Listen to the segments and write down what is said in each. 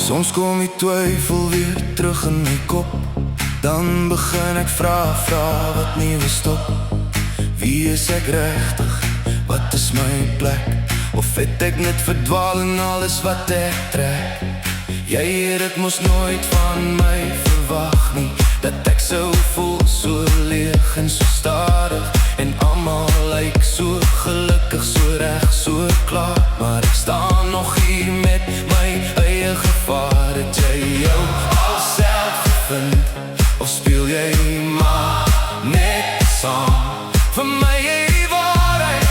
Soms kom die twyfel weer terug in my kop. Dan begin ek vra wat nie wil stop. Wie is ek regtig? Wat is my plek? Of het ek net verdwaal in alles wat ek trek? Jy het dit mos nooit van my verwag nie, dat ek so voel, so leeg en so stadig. En almal lyk so gelukkig, so reg, so klaar. Maar ek staan nog hier met my eie gevaar. Het jy jou alself gevind? Of speel jy maar net saam? Vir my die waarheid,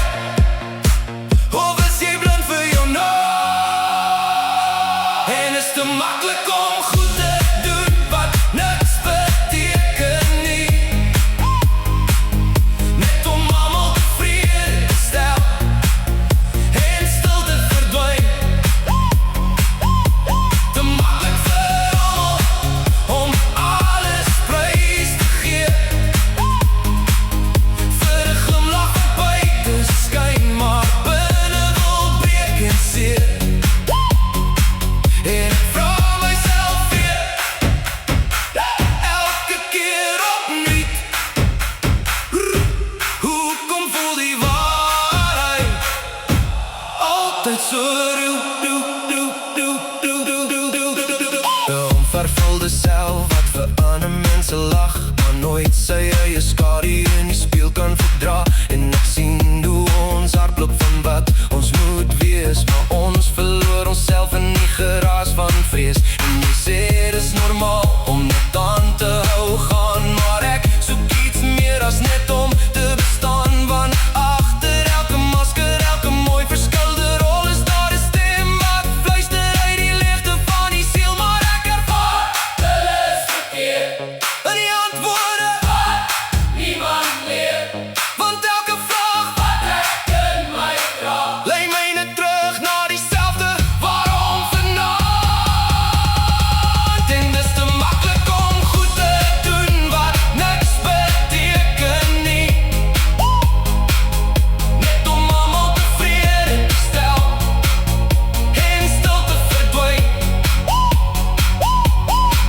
of is jy blind vir jou naam? En is te maklik om goed te doen wat niks beteken nie, net om almal tevrede te stel en stil te verdwyn. Te maklik vir almal om alles prys te gee, vir 'n glimlach wat buite skyn, maar binne wil breek en seer. En ek vra myself weer, elke keer opnuut, hoekom voel die waarheid altyd so ruw? De onvervulde self wat vir ander mense lag, maar nooit sy eie skadu in die spieël kan verdra. En ek sien hoe ons hardloop van wat ons moet wees, maar ons verloor onsself in die geraas van vrees. En jy sê dis normaal om net aan te hou gaan, maar ek soek iets meer as net om te bestaan. Want agter elke masker, elke mooi verskilde rol, is daar 'n stem wat fluister uit die leegte van die siel. Maar ek ervaar alles verkeerd in die antwoorde wat niemand leer. Want elke vraag wat ek in my dra, lei my net terug na dieselfde waarom vanaand. En dis te maklik om goed te doen wat niks beteken nie, net om almal tevrede te stel en stil te verdwyn.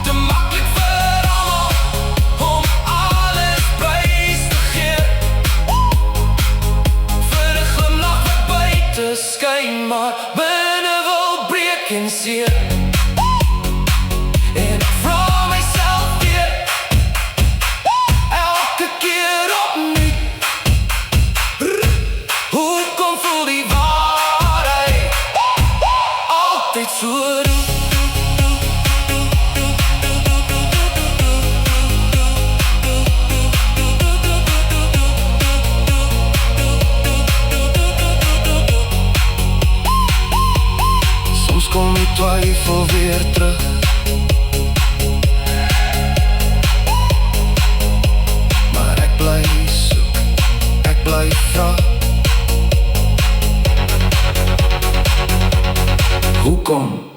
Te maklik vir almal om alles prys te gee, vir 'n glimlach wat buite skyn, maar binne wil breek en seer. En ek vra myself weer, elke keer opnuut, hoekom voel die waarheid altyd so ruw? Soms kom die twyfel weer terug, maar ek bly soek, ek bly vra, hoekom?